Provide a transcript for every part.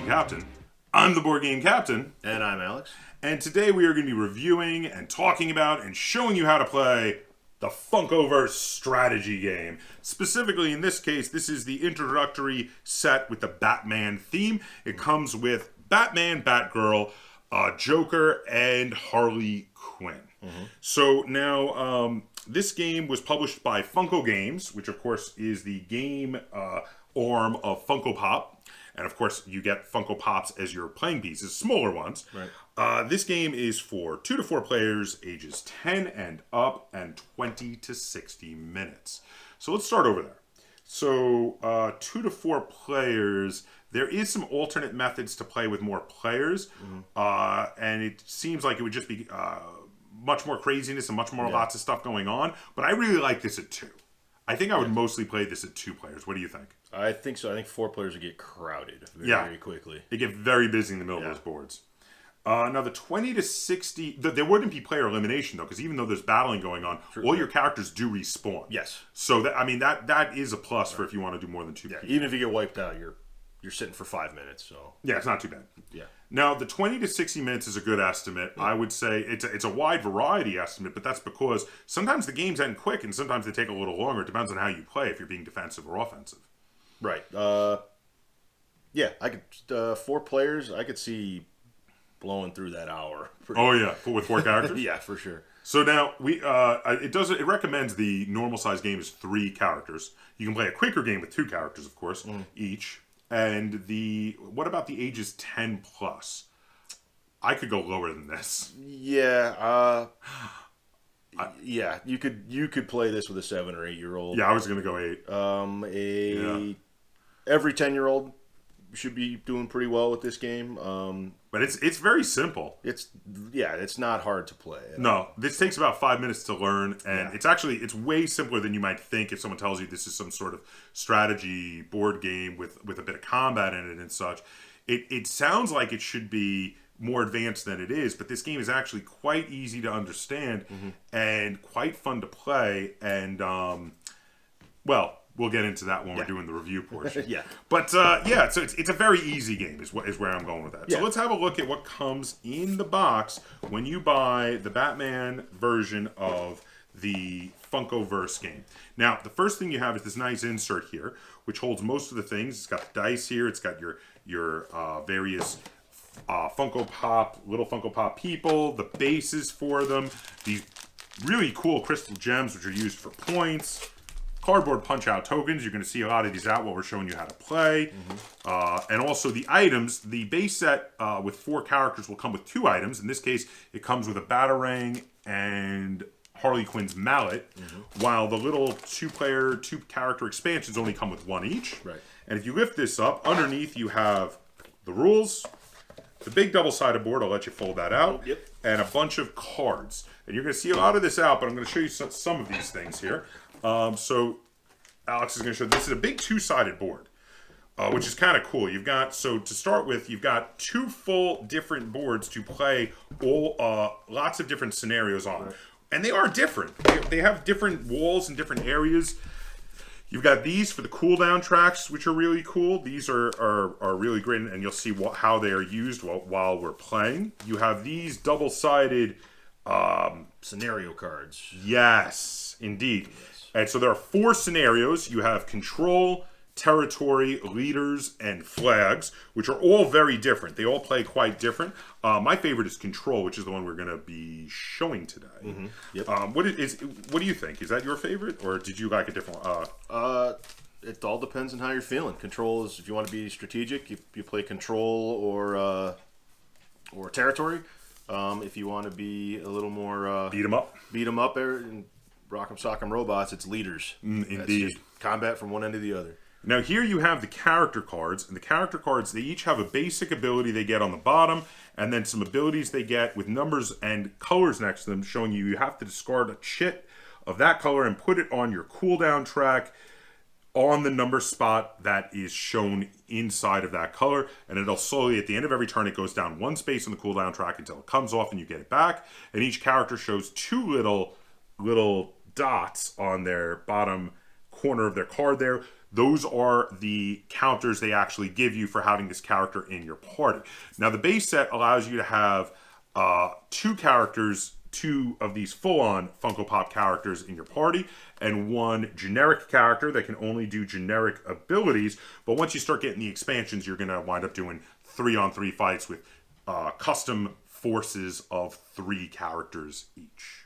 Captain. I'm the board game captain. And I'm Alex. And today we are going to be reviewing and talking about and showing you how to play the Funkoverse strategy game. Specifically, in this case, this is the introductory set with the Batman theme. It comes with Batman, Batgirl, Joker, and Harley Quinn. So now, this game was published by Funko Games, which of course is the game arm of Funko Pop. And of course, you get Funko Pops as your playing pieces, smaller ones. Right. This game is for 2 to 4 players, ages 10 and up, and 20 to 60 minutes. So let's start over there. So 2 to 4 players, there is some alternate methods to play with more players. And it seems like it would just be much more craziness and much more lots of stuff going on. But I really like this at 2. I think I would mostly play this at 2 players. What do you think? I think so. I think 4 players would get crowded very quickly. They get very busy in the middle of those boards. Now, the 20 to 60... There wouldn't be player elimination, though, because even though there's battling going on, all your characters do respawn. Yes. So, that is a plus for if you want to do more than 2 people. Even if you get wiped out, you're sitting for 5 minutes. So yeah, it's not too bad. Yeah. Now, the 20 to 60 minutes is a good estimate. I would say it's a wide variety estimate, but that's because sometimes the games end quick and sometimes they take a little longer. It depends on how you play, if you're being defensive or offensive. Right. Yeah, I could 4 players. I could see blowing through that hour. Oh yeah, with 4 characters. Yeah, for sure. So now it recommends the normal size game is 3 characters. You can play a quicker game with 2 characters, of course, each. And what about the ages 10 plus? I could go lower than this. Yeah. Yeah, you could play this with a 7 or 8 year old. Yeah, I was gonna go 8. Every 10-year-old should be doing pretty well with this game. But it's very simple. It's not hard to play. No, this takes about 5 minutes to learn, and it's way simpler than you might think if someone tells you this is some sort of strategy board game with a bit of combat in it and such. It sounds like it should be more advanced than it is, but this game is actually quite easy to understand and quite fun to play. And we'll get into that when we're doing the review portion. But so it's a very easy game is where I'm going with that. So let's have a look at what comes in the box when you buy the Batman version of the Funkoverse game. Now, the first thing you have is this nice insert here, which holds most of the things. It's got the dice here. It's got your various little Funko Pop people, the bases for them, these really cool crystal gems which are used for points, cardboard punch-out tokens. You're going to see a lot of these out while we're showing you how to play. And also the items. The base set with 4 characters will come with 2 items. In this case, it comes with a Batarang and Harley Quinn's mallet, while the little 2-player, 2-character expansions only come with 1 each. Right. And if you lift this up, underneath you have the rules, the big double-sided board, I'll let you fold that out, and a bunch of cards. And you're going to see a lot of this out, but I'm going to show you some of these things here. So Alex is going to show this is a big 2-sided board, which is kind of cool. To start with, you've got 2 full different boards to play lots of different scenarios on. And they are different. They have different walls and different areas. You've got these for the cooldown tracks, which are really cool. These are really great, and you'll see how they are used while we're playing. You have these double-sided scenario cards. Yes, indeed. And so there are 4 scenarios. You have control, territory, leaders, and flags, which are all very different. They all play quite different. My favorite is control, which is the one we're going to be showing today. What do you think? Is that your favorite, or did you like a different one? It all depends on how you're feeling. Control is if you want to be strategic, you play control or territory. If you want to be a little more beat 'em up, and rock'em sock'em robots, it's leaders. Indeed, combat from one end to the other. Now here you have the character cards, and the character cards, they each have a basic ability they get on the bottom, and then some abilities they get with numbers and colors next to them, showing you have to discard a chit of that color and put it on your cooldown track on the number spot that is shown inside of that color, and it'll slowly, at the end of every turn, it goes down 1 space on the cooldown track until it comes off and you get it back, and each character shows 2 little dots on their bottom corner of their card there. those are the counters they actually give you for having this character in your party. Now, the base set allows you to have 2 characters, 2 of these full-on Funko Pop characters in your party, and 1 generic character that can only do generic abilities. But once you start getting the expansions, you're going to wind up doing 3-on-3 fights with custom forces of 3 characters each.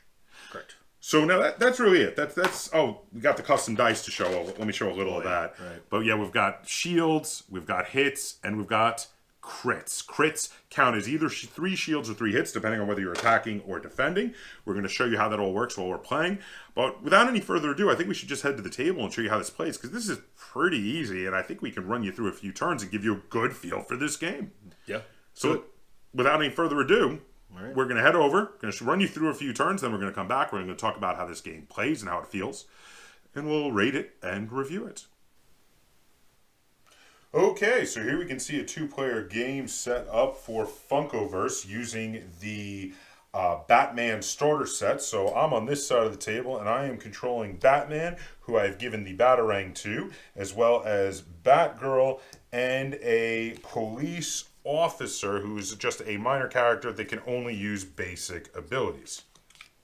Correct. So now that's really it. That's oh, we got the custom dice to show. Let me show a little of that. Right. But yeah, we've got shields, we've got hits, and we've got crits. Crits count as either 3 shields or 3 hits, depending on whether you're attacking or defending. We're going to show you how that all works while we're playing. But without any further ado, I think we should just head to the table and show you how this plays, because this is pretty easy, and I think we can run you through a few turns and give you a good feel for this game. Yeah. So without any further ado, we're going to head over, going to run you through a few turns, then we're going to come back. We're going to talk about how this game plays and how it feels, and we'll rate it and review it. Okay, so here we can see a 2-player game set up for Funkoverse using the Batman starter set. So I'm on this side of the table, and I am controlling Batman, who I've given the Batarang to, as well as Batgirl and a police officer who's just a minor character that can only use basic abilities.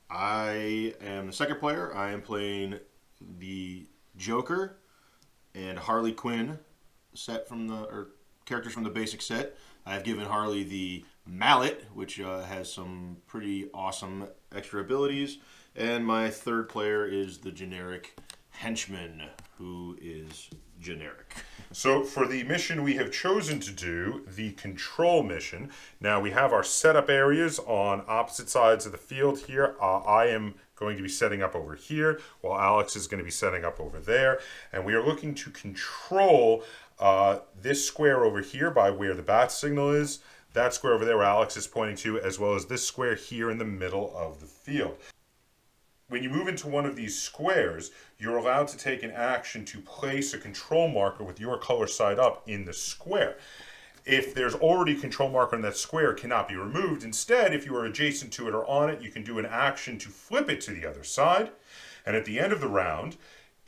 I am the second player. I am playing the Joker and Harley Quinn set from the characters from the basic set. I've given Harley the mallet, which has some pretty awesome extra abilities, and my third player is the generic henchman, who is generic. So for the mission we have chosen to do, the control mission, now we have our setup areas on opposite sides of the field here. I am going to be setting up over here, while Alex is going to be setting up over there. And we are looking to control this square over here by where the bat signal is, that square over there where Alex is pointing to, as well as this square here in the middle of the field. When you move into one of these squares, you're allowed to take an action to place a control marker with your color side up in the square. If there's already a control marker in that square, it cannot be removed. Instead, if you are adjacent to it or on it, you can do an action to flip it to the other side. And at the end of the round,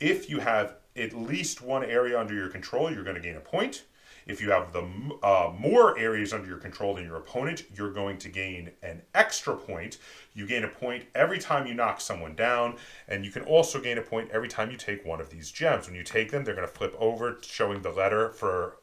if you have at least 1 area under your control, you're going to gain a point. If you have the more areas under your control than your opponent, you're going to gain an extra point. You gain a point every time you knock someone down, and you can also gain a point every time you take one of these gems. When you take them, they're going to flip over, showing the letter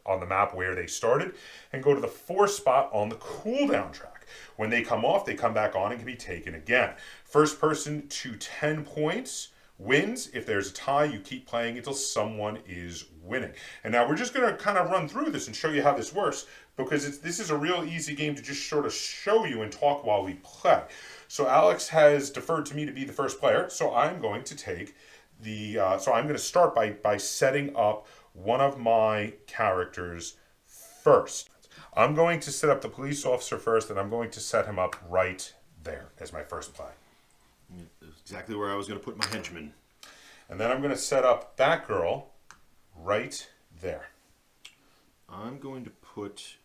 on the map where they started, and go to the 4th spot on the cooldown track. When they come off, they come back on and can be taken again. First person to 10 points wins. If there's a tie, you keep playing until someone is winning. And now we're just going to kind of run through this and show you how this works, because this is a real easy game to just sort of show you and talk while we play. So Alex has deferred to me to be the first player, so I'm going to take the so I'm going to start by setting up one of my characters first. I'm going to set up the police officer first, and I'm going to set him up right there as my first play. Exactly where I was going to put my henchman. And then I'm going to set up Batgirl right there. I'm going to put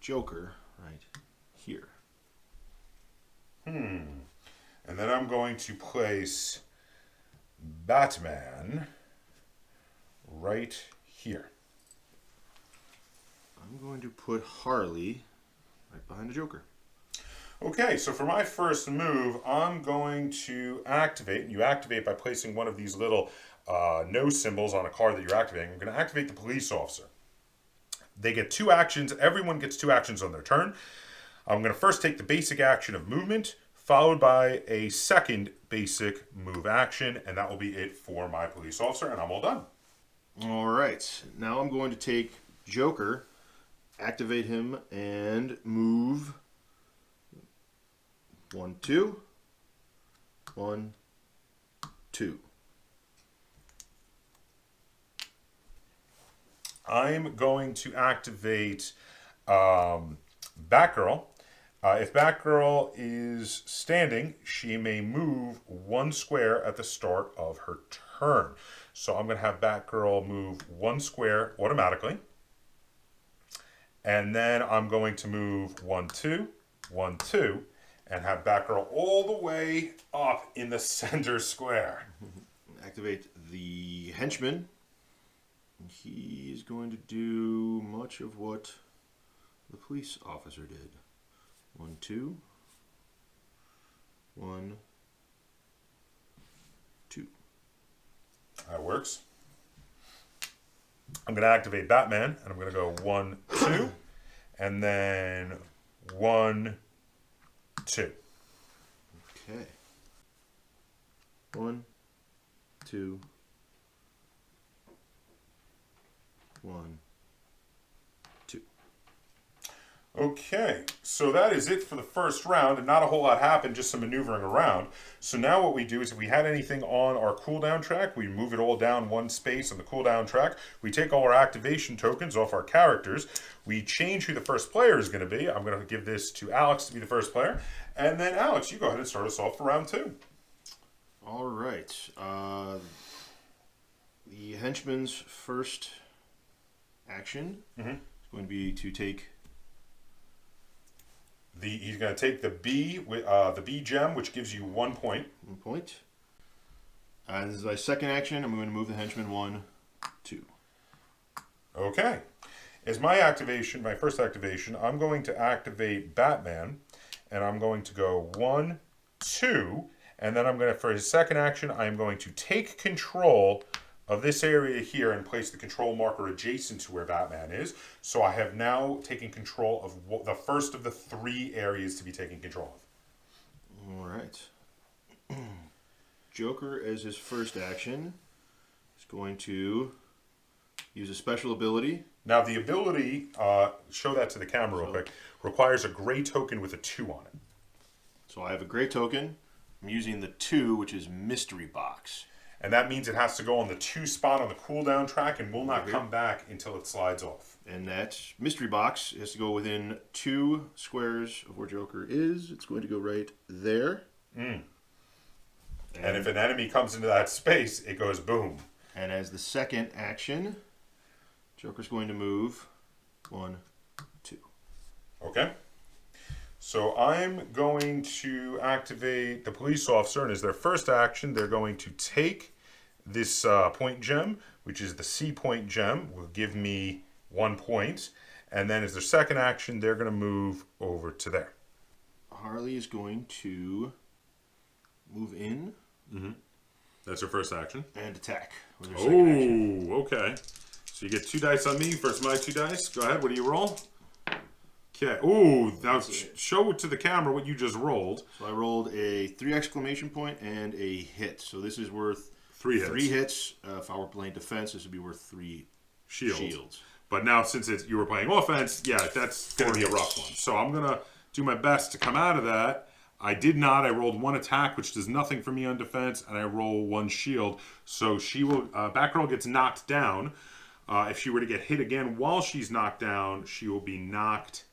Joker right here. And then I'm going to place Batman right here. I'm going to put Harley right behind the Joker. Okay, so for my first move, I'm going to activate, and you activate by placing one of these little no symbols on a card that you're activating. I'm going to activate the police officer. They get 2 actions. Everyone gets 2 actions on their turn. I'm going to first take the basic action of movement, followed by a second basic move action, and that will be it for my police officer, and I'm all done. All right, now I'm going to take Joker, activate him, and move 1, 2, 1, 2. I'm going to activate Batgirl. If Batgirl is standing, she may move 1 square at the start of her turn. So I'm going to have Batgirl move 1 square automatically. And then I'm going to move 1, 2, 1, 2, and have Batgirl all the way up in the center square. activate the henchman. He's going to do much of what the police officer did. 1, 2. 1, 2. That works. I'm going to activate Batman, and I'm going to go 1, 2, and then 1, 2. Okay. 1, 2, 1, 2. Okay, so that is it for the first round, and not a whole lot happened, just some maneuvering around. So now what we do is if we had anything on our cooldown track, we move it all down one space on the cooldown track. We take all our activation tokens off our characters. We change who the first player is going to be. I'm going to give this to Alex to be the first player. And then, Alex, you go ahead and start us off for round 2. All right. The henchman's first action is going to be to take... He's going to take the B gem, which gives you 1 point. 1 point. And this is my second action. I'm going to move the henchman 1, 2. Okay. As my activation, my first activation, I'm going to activate Batman, and I'm going to go 1, 2, and then I'm going to, for his second action, I'm going to take control of this area here and place the control marker adjacent to where Batman is. So I have now taken control of the first of the 3 areas to be taken control of. All right. Joker, as his first action, is going to use a special ability. Now the ability, show that to the camera real quick, requires a gray token with a 2 on it. So I have a gray token. I'm using the 2, which is Mystery Box. And that means it has to go on the 2 spot on the cooldown track and will not come back until it slides off. And that Mystery Box has to go within 2 squares of where Joker is. It's going to go right there. And if an enemy comes into that space, it goes boom. And as the second action, Joker's going to move 1, 2. Okay. So I'm going to activate the police officer, and as their first action, they're going to take this point gem, which is the C point gem, will give me 1 point. And then as their second action, they're going to move over to there. Harley is going to move in. That's her first action. And attack with her second action. Okay. So you get 2 dice on me versus my 2 dice. Go ahead. What do you roll? Okay. Ooh, now show it to the camera what you just rolled. So I rolled a 3 exclamation point and a hit. So this is worth 3 hits. 3 hits. If I were playing defense, this would be worth 3 shields. But now since you were playing offense, yeah, that's going to be a rough one. So I'm going to do my best to come out of that. I did not. I rolled 1 attack, which does nothing for me on defense, and I roll 1 shield. So she will. Batgirl gets knocked down. If she were to get hit again while she's knocked down, she will be knocked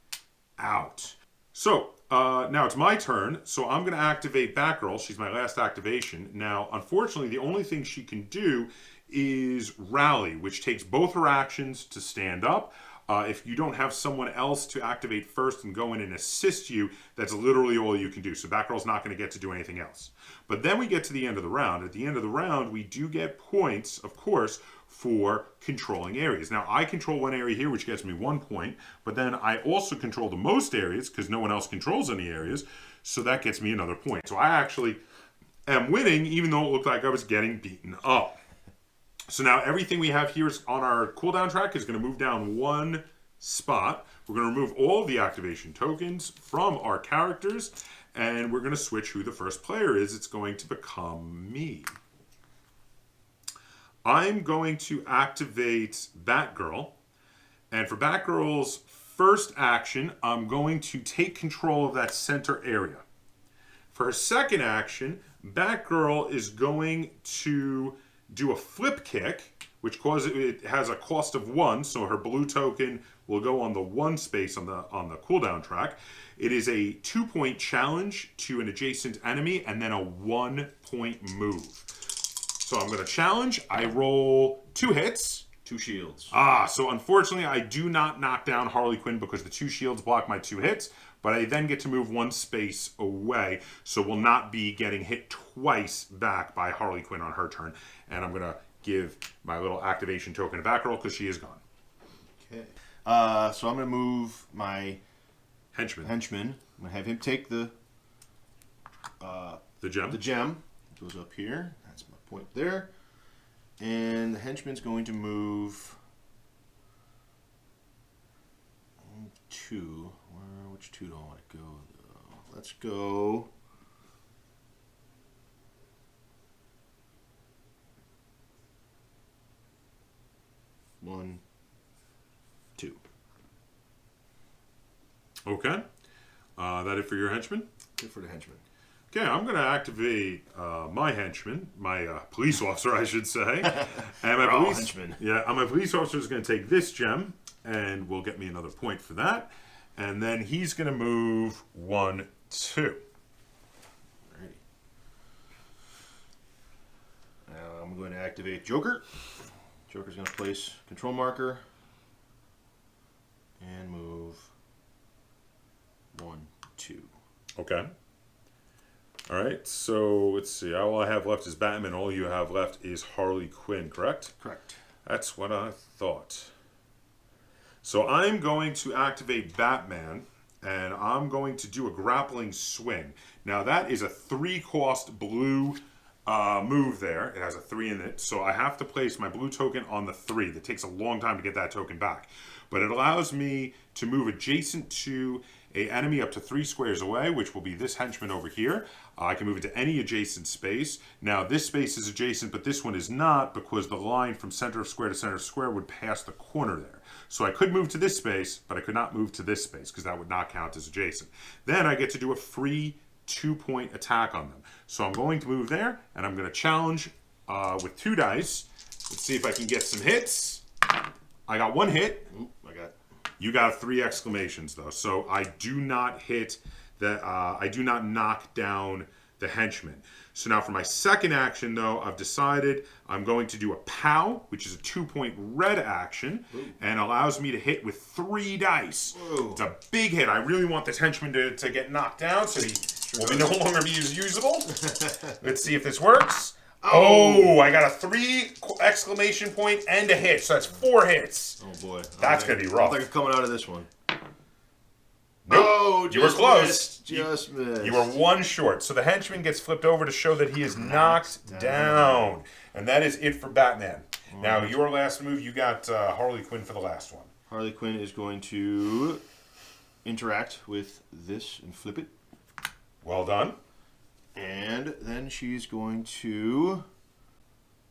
out. So now it's my turn. So I'm going to activate Batgirl. She's my last activation. Now, unfortunately, the only thing she can do is rally, which takes both her actions to stand up. If you don't have someone else to activate first and go in and assist you, that's literally all you can do. So Batgirl's not going to get to do anything else. But then we get to the end of the round. At the end of the round, we do get points, of course, for controlling areas. Now, I control 1 area here, which gets me 1 point. But then I also control the most areas because no one else controls any areas. So that gets me another point. So I actually am winning, even though it looked like I was getting beaten up. So now everything we have here is on our cooldown track is going to move down 1 spot. We're going to remove all of the activation tokens from our characters, and we're going to switch who the first player is. It's going to become me. I'm going to activate Batgirl, and for Batgirl's first action, I'm going to take control of that center area. For her second action, Batgirl is going to do a flip kick, which it has a cost of 1, so her blue token will go on the 1 space on the cooldown track. It is a 2-point challenge to an adjacent enemy, and then a 1-point move. So I'm going to challenge. I roll 2 hits 2 shields. So unfortunately, I do not knock down Harley Quinn because the 2 shields block my 2 hits, but I then get to move 1 space away, so will not be getting hit twice back by Harley Quinn on her turn. And I'm going to give my little activation token to Batgirl because she is gone. Okay. So I'm going to move my henchman. I'm going to have him take the gem. The gem. It goes up here. That's my point there. And the henchman's going to move 2. Which 2 do I want to go, though? Let's go... 1, 2. Okay. That it for your henchman? Good for the henchman. Okay, I'm going to activate my henchman, my police officer, I should say. And my henchman. Yeah, my police officer is going to take this gem, and will get me another point for that. And then he's going to move 1, 2. Alrighty. Now I'm going to activate Joker. Joker's going to place control marker and move 1, 2. Okay. All right, so let's see. All I have left is Batman. All you have left is Harley Quinn, correct? Correct. That's what I thought. So I'm going to activate Batman, and I'm going to do a grappling swing. Now that is a 3-cost blue move there. It has a 3 in it, so I have to place my blue token on the 3. That takes a long time to get that token back. But it allows me to move adjacent to an enemy up to 3 squares away, which will be this henchman over here. I can move it to any adjacent space. Now this space is adjacent, but this one is not, because the line from center of square to center of square would pass the corner there. So I could move to this space, but I could not move to this space because that would not count as adjacent. Then I get to do a free 2-point attack on them. So I'm going to move there, and I'm going to challenge with 2 dice. Let's see if I can get some hits. I got 1 hit. Ooh, I got. You got 3 exclamations though, so I do not hit the. I do not knock down the henchman. So now for my second action though, I've decided I'm going to do a POW, which is a 2-point red action, and allows me to hit with 3 dice. Whoa. It's a big hit. I really want this henchman to get knocked down, so he will no longer be usable. Let's see if this works. Oh, I got a 3 exclamation point and a hit, so that's 4 hits. Oh boy, that's gonna be rough. I think I'm coming out of this one. Nope. Oh, you were close. Just missed. You were 1 short. So the henchman gets flipped over to show that he is knocked down. And that is it for Batman. Now, your last move, you got Harley Quinn for the last one. Harley Quinn is going to interact with this and flip it. Well done. And then she's going to...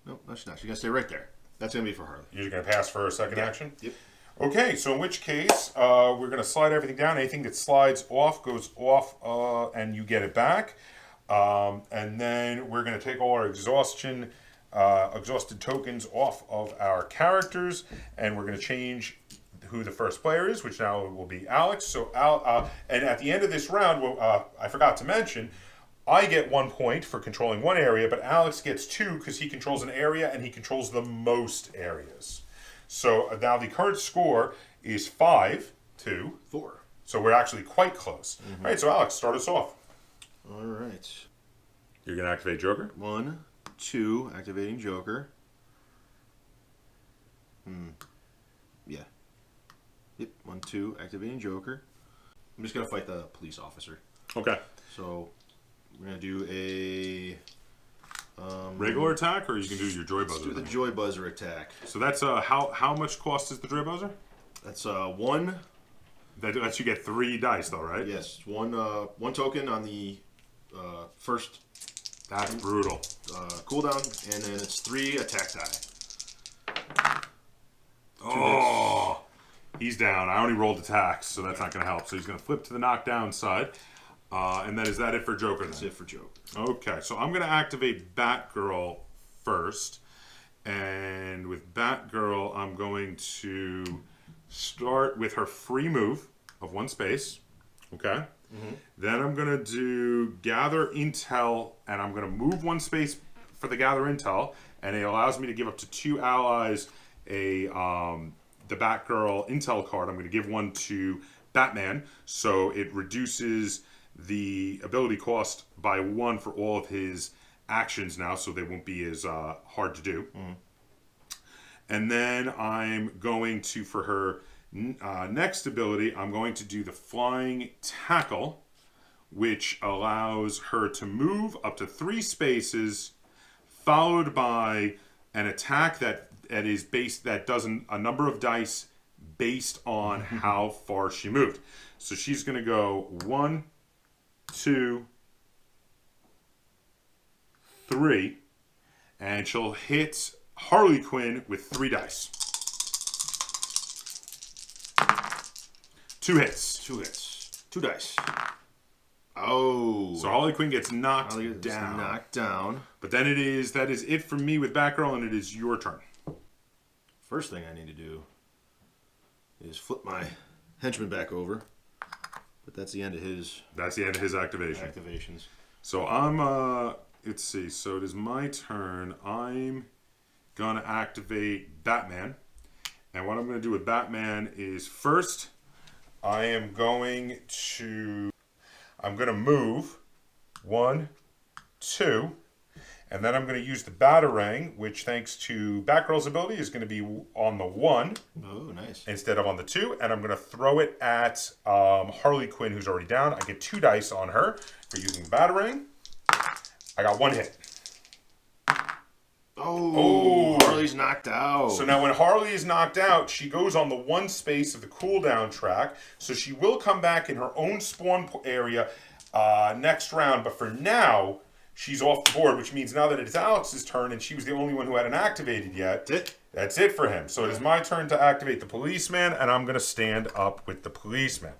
Nope, no, she's not. She's going to stay right there. That's going to be for Harley. You're going to pass for a second action? Yep. Okay, so in which case, we're going to slide everything down. Anything that slides off goes off, and you get it back. And then we're going to take all our exhausted tokens off of our characters, and we're going to change who the first player is, which now will be Alex. So, and at the end of this round, I forgot to mention, I get 1 point for controlling 1 area, but Alex gets 2 because he controls an area and he controls the most areas. So now the current score is 5-4. So we're actually quite close. All right, so Alex, start us off. All right. You're going to activate Joker? 1, 2, activating Joker. Yeah. Yep, 1, 2, activating Joker. I'm just going to fight the police officer. Okay. So we're going to do a... regular attack, or you can do your Joy Buzzer? Let's do the Joy Buzzer attack. So that's how much cost is the Joy Buzzer? That's 1. That lets you get 3 dice, though, right? Yes, one token on the first. That's brutal. Cooldown, and then it's 3 attack die. Oh, he's down. I only rolled attacks, so that's not going to help. So he's going to flip to the knockdown side. And then is that it for Joker? That's it for Joker. Okay, so I'm going to activate Batgirl first. And with Batgirl, I'm going to start with her free move of 1 space. Okay. Then I'm going to do Gather Intel, and I'm going to move 1 space for the Gather Intel. And it allows me to give up to 2 allies the Batgirl Intel card. I'm going to give one to Batman, so it reduces the ability cost by 1 for all of his actions now, so they won't be as hard to do. And then I'm going to, for her next ability, I'm going to do the Flying Tackle, which allows her to move up to 3 spaces, followed by an attack that is based, that does a number of dice based on how far she moved. So she's going to go 1, 2, 3, and she'll hit Harley Quinn with 3 dice. 2 hits. 2 hits. 2 dice. Oh. So Harley Quinn gets knocked down. Knocked down. But then that is it for me with Batgirl, and it is your turn. First thing I need to do is flip my henchman back over. But that's the end of his... That's the end of his activations. So I'm, let's see. So it is my turn. I'm going to activate Batman. And what I'm going to do with Batman is first, I'm going to move 1, 2, and then I'm going to use the Batarang, which thanks to Batgirl's ability is going to be on the 1. Oh, nice. Instead of on the 2, and I'm going to throw it at Harley Quinn, who's already down. I get 2 dice on her for using the Batarang. I got 1 hit. Oh, Harley's knocked out. So now when Harley is knocked out, she goes on the 1 space of the cooldown track. So she will come back in her own spawn area next round. But for now, she's off the board, which means now that it's Alex's turn, and she was the only one who hadn't activated yet. That's it for him. So it is my turn to activate the policeman, and I'm going to stand up with the policeman.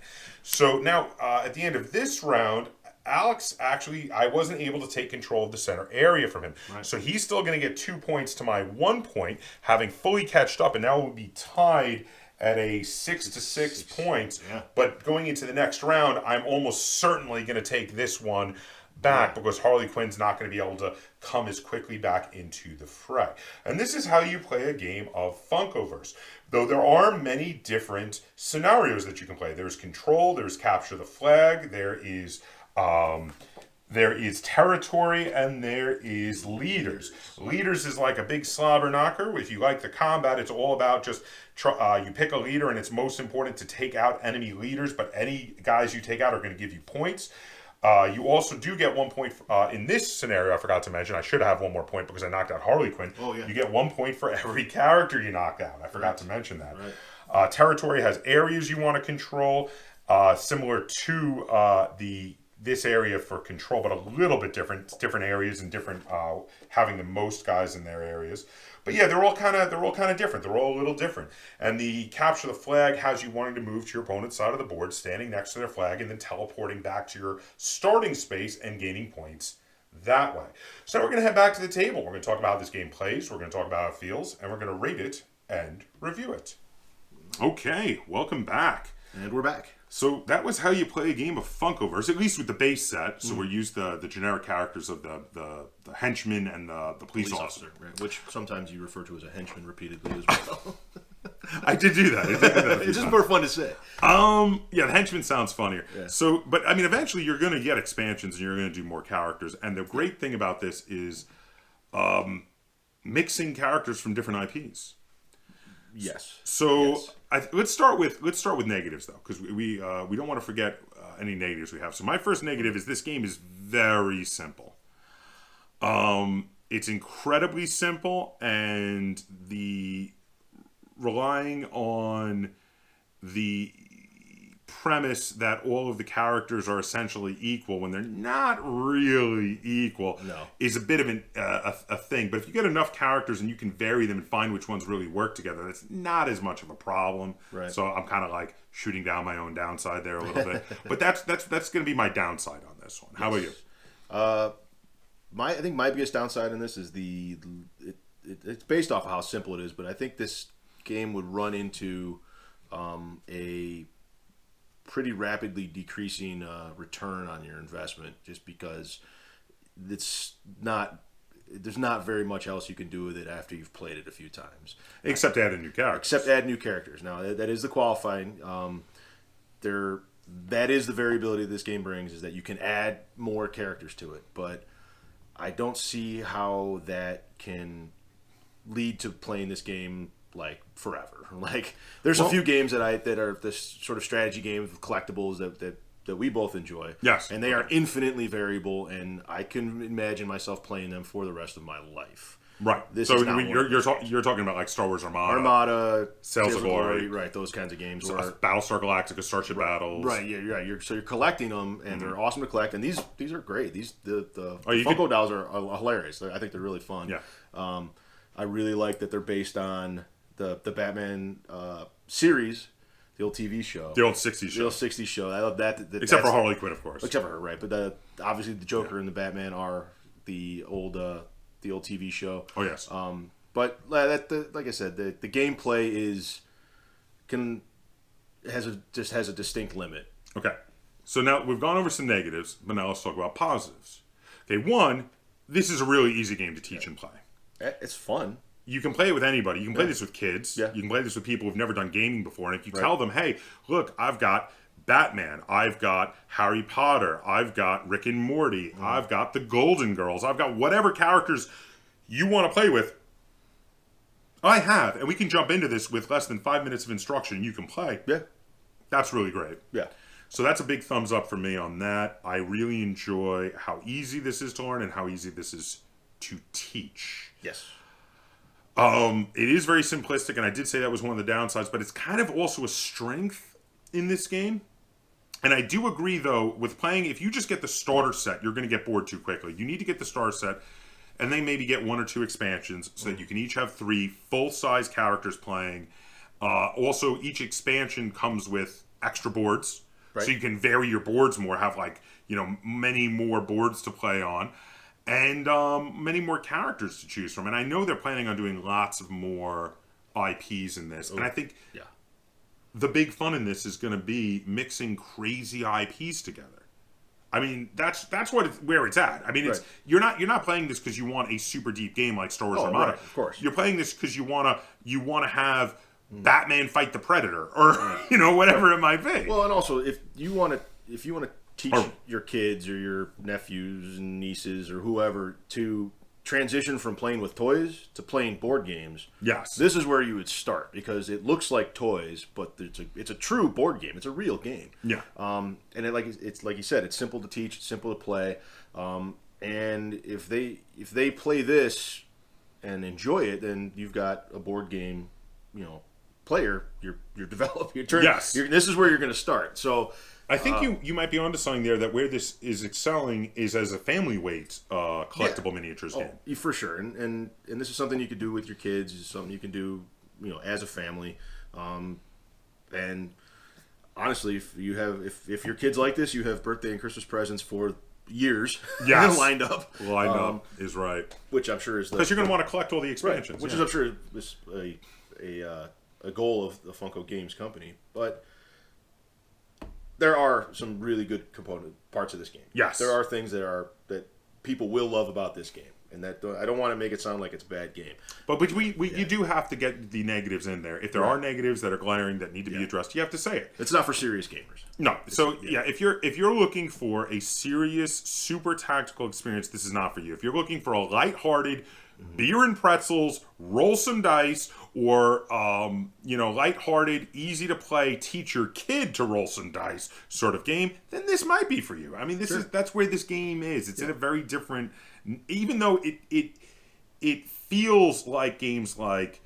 So now, at the end of this round, Alex, actually, I wasn't able to take control of the center area from him. Right. So he's still going to get 2 points to my 1 point, having fully catched up, and now we'll be tied at a 6-6 points. Yeah. But going into the next round, I'm almost certainly going to take this one back because Harley Quinn's not going to be able to come as quickly back into the fray. And this is how you play a game of Funkoverse. Though there are many different scenarios that you can play. There's Control, there's Capture the Flag, there is territory, and there is leaders. Leaders is like a big slobber knocker. If you like the combat, it's all about just you pick a leader, and it's most important to take out enemy leaders, but any guys you take out are going to give you points. You also do get 1 point in this scenario. I forgot to mention, I should have 1 more point because I knocked out Harley Quinn. Oh, yeah. You get 1 point for every character you knock out. I forgot to mention that. Right. Territory has areas you want to control, similar to this area for Control, but a little bit different. It's different areas and different having the most guys in their areas. But yeah, they're all kind of different. They're all a little different. And the Capture the Flag has you wanting to move to your opponent's side of the board, standing next to their flag, and then teleporting back to your starting space and gaining points that way. So now we're going to head back to the table. We're going to talk about how this game plays. We're going to talk about how it feels, and we're going to rate it and review it. Okay, welcome back. And we're back. So that was how you play a game of Funkoverse, at least with the base set. So we used the generic characters of the henchman and the police officer. Right, which sometimes you refer to as a henchman repeatedly as well. I did do that. It's just more fun to say. Yeah, the henchman sounds funnier. Yeah. So, but I mean, eventually you're going to get expansions and you're going to do more characters. And the great thing about this is mixing characters from different IPs. Yes. So yes. Let's start with negatives though, because we don't want to forget any negatives we have. So my first negative is this game is very simple. It's incredibly simple, and the relying on the premise that all of the characters are essentially equal when they're not really equal is a bit of a thing. But if you get enough characters and you can vary them and find which ones really work together, that's not as much of a problem. Right. So I'm kind of like shooting down my own downside there a little bit. But that's going to be my downside on this one. How about you? I think my biggest downside in this is it's based off of how simple it is, but I think this game would run into a pretty rapidly decreasing return on your investment, just because it's not there's not very much else you can do with it after you've played it a few times. Except add in new characters. Except add new characters. Now, that is the qualifying. That is the variability this game brings, is that you can add more characters to it. But I don't see how that can lead to playing this game like forever. Like, there's a few games that are this sort of strategy games with collectibles that we both enjoy. Yes. And they are infinitely variable, and I can imagine myself playing them for the rest of my life. Right. So you're talking about like Star Wars Armada, Sales of Glory, right? Those kinds of games. Battlestar Galactica, Starship Battles. Right. Yeah. Right. You're collecting them, and they're awesome to collect. And these are great. The Funko dolls are hilarious. I think they're really fun. Yeah. I really like that they're based on the Batman series. The old TV show. The old 60s show. The old 60s show. I love that. Except for Harley Quinn, of course. Except for her, right. But obviously the Joker and the Batman are the old TV show. Oh, yes. But like I said, the gameplay has a distinct limit. Okay. So now we've gone over some negatives, but now let's talk about positives. Okay, one, this is a really easy game to teach and play. It's fun. You can play it with anybody. You can play this with kids. Yeah. You can play this with people who've never done gaming before. And if you tell them, hey, look, I've got Batman, I've got Harry Potter, I've got Rick and Morty, I've got the Golden Girls, I've got whatever characters you want to play with, I have. And we can jump into this with less than 5 minutes of instruction. You can play. Yeah. That's really great. Yeah. So that's a big thumbs up for me on that. I really enjoy how easy this is to learn and how easy this is to teach. Yes. It is very simplistic, and I did say that was one of the downsides, but it's kind of also a strength in this game. And I do agree, though, with playing, if you just get the starter set, you're going to get bored too quickly. You need to get the starter set, and then maybe get 1 or 2 expansions so that you can each have 3 full-size characters playing. Also, each expansion comes with extra boards, so you can vary your boards more, have, like, many more boards to play on. And many more characters to choose from. And I know they're planning on doing lots of more IPs in this. And I think the big fun in this is going to be mixing crazy IPs together. I mean, that's where it's at. I mean, you're not playing this because you want a super deep game like Star Wars Armada. Right, of course. You're playing this because you want to have Batman fight the Predator, or whatever it might be. Well, and also if you want to teach your kids or your nephews and nieces or whoever to transition from playing with toys to playing board games. Yes. This is where you would start, because it looks like toys, but it's a true board game. It's a real game. Yeah. And it's like you said, it's simple to teach, it's simple to play. And if they play this and enjoy it, then you've got a board game, player. You're developing. This is where you're going to start. So I think you might be onto something there, that where this is excelling is as a family weight collectible miniatures game. For sure. And this is something you could do with your kids. It's something you can do, as a family. And honestly, if your kids like this, you have birthday and Christmas presents for years lined up. Lined up is right. Which I'm sure is because you're going to want to collect all the expansions. Right. Which is, I'm sure, is a goal of the Funko Games company. But there are some really good parts of this game. Yes, there are things that people will love about this game, and that I don't want to make it sound like it's a bad game. But you do have to get the negatives in there. If there are negatives that are glaring that need to be addressed, you have to say it. It's not for serious gamers. No. If you're looking for a serious, super tactical experience, this is not for you. If you're looking for a lighthearted beer and pretzels, roll some dice, or lighthearted, easy to play, teach your kid to roll some dice sort of game, then this might be for you. I mean, that's where this game is. It's in a very different, even though it feels like games like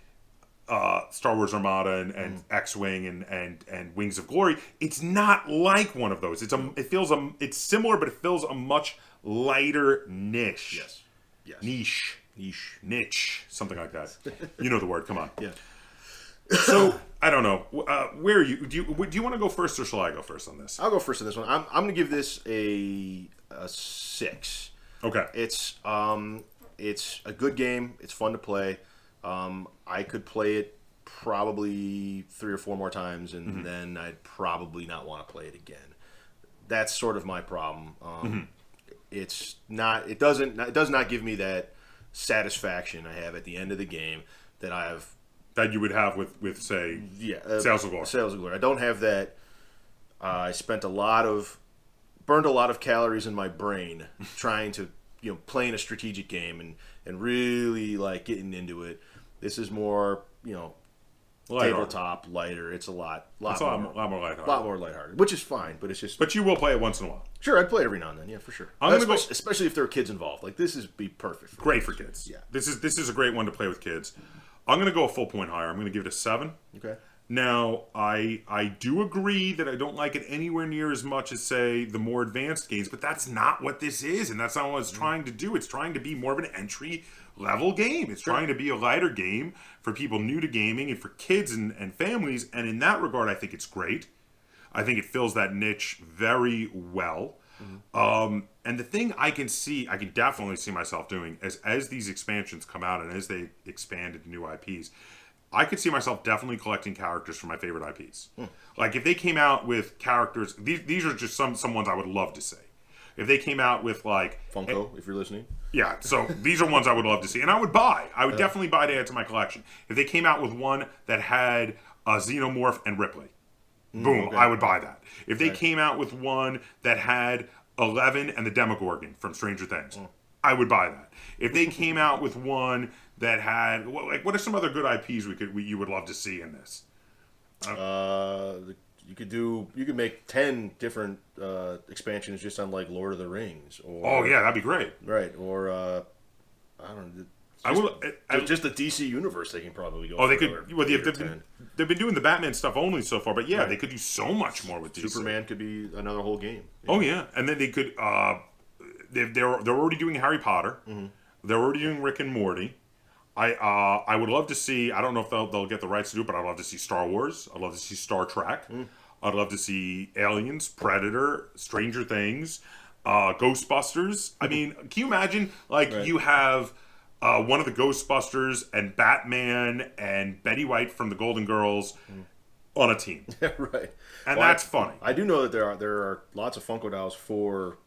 Star Wars Armada and X-Wing and Wings of Glory. It's not like one of those. It's similar, but it feels a much lighter niche. Yes. Niche, something like that. You know the word. Come on. Yeah. So I don't know. Where are you? Do you want to go first, or shall I go first on this? I'll go first on this one. I'm going to give this a 6. Okay. It's a good game. It's fun to play. I could play it probably 3 or 4 more times, and then I'd probably not want to play it again. That's sort of my problem. It does not give me that satisfaction I have at the end of the game that that you would have with say, Sales of Glory. Sales of Glory. I don't have that. I burned a lot of calories in my brain trying to, playing a strategic game and really like getting into it. This is more, tabletop, lighter. It's a lot more lighthearted. A lot more lighthearted, which is fine, but it's just. But you will play it once in a while. Sure, I'd play it every now and then. Yeah, for sure. Especially if there are kids involved. Like this is be perfect. Great for kids. Yeah. This is a great one to play with kids. I'm going to go a full point higher. I'm going to give it a 7. Okay. Now, I do agree that I don't like it anywhere near as much as, say, the more advanced games, but that's not what this is, and that's not what it's trying to do. It's trying to be more of an entry-level game. It's trying to be a lighter game for people new to gaming and for kids and families, and in that regard, I think it's great. I think it fills that niche very well. And the thing I can definitely see myself doing as these expansions come out and as they expand into new IPs, I could see myself definitely collecting characters from my favorite IPs. Like if they came out with characters, these are just some ones I would love to see. If they came out with like Funko, if you're listening. Yeah, so these are ones I would love to see, and I would buy. I would definitely buy to add to my collection. If they came out with one that had a Xenomorph and Ripley, boom, I would buy that. If they came out with one that had 11 and the Demogorgon from Stranger Things, I would buy that. If they came out with one that had what are some other good IPs you would love to see in this? You could make 10 different expansions just on like Lord of the Rings. Or, that'd be great. Right, or I don't know. Just the DC universe, they can probably go. They could. Well, they've been doing the Batman stuff only so far, but they could do so much more with DC. Superman could be another whole game. Oh yeah, and then they could. They're already doing Harry Potter. They're already doing Rick and Morty. I would love to see. I don't know if they'll get the rights to do it, but I'd love to see Star Wars. I'd love to see Star Trek. I'd love to see Aliens, Predator, Stranger Things, Ghostbusters. I mean, can you imagine? You have one of the Ghostbusters and Batman and Betty White from the Golden Girls on a team, right? And that's funny. I do know that there are lots of Funko dolls for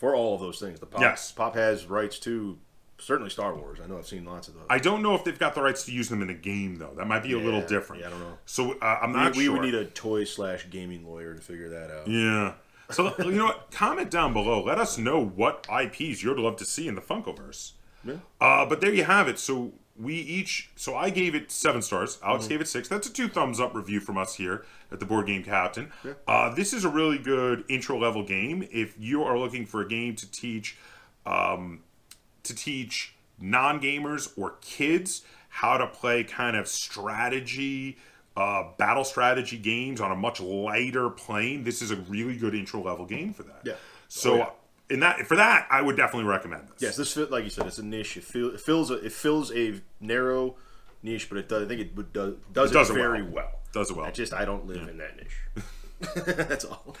all of those things. The Pop, Pop has rights to. Certainly Star Wars. I know I've seen lots of those. I don't know if they've got the rights to use them in a game, though. That might be a little different. Yeah, I don't know. So I'm not sure. We would need a toy/gaming lawyer to figure that out. Yeah. So, you know what? Comment down below. Let us know what IPs you'd love to see in the Funkoverse. Yeah. But there you have it. So I gave it 7 stars. Alex gave it 6. That's a 2 thumbs up review from us here at the Board Game Captain. Yeah. This is a really good intro-level game. If you are looking for a game to teach non-gamers or kids how to play kind of strategy, battle strategy games on a much lighter plane, this is a really good intro-level game for that. Yeah. So for that, I would definitely recommend this. Yes, this like you said, it's a niche. It fills a narrow niche, but I think it does it very well. Does it well. I don't live in that niche. That's all.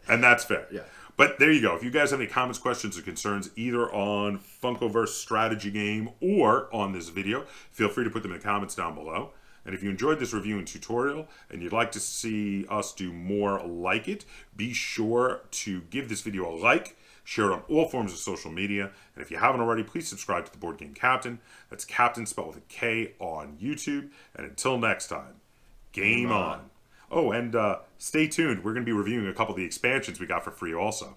And that's fair. Yeah. But there you go. If you guys have any comments, questions, or concerns either on Funkoverse strategy game or on this video, feel free to put them in the comments down below. And if you enjoyed this review and tutorial and you'd like to see us do more like it, be sure to give this video a like, share it on all forms of social media, and if you haven't already, please subscribe to the Board Game Captain. That's Captain spelled with a K on YouTube. And until next time, game on. Oh, and stay tuned. We're going to be reviewing a couple of the expansions we got for free also.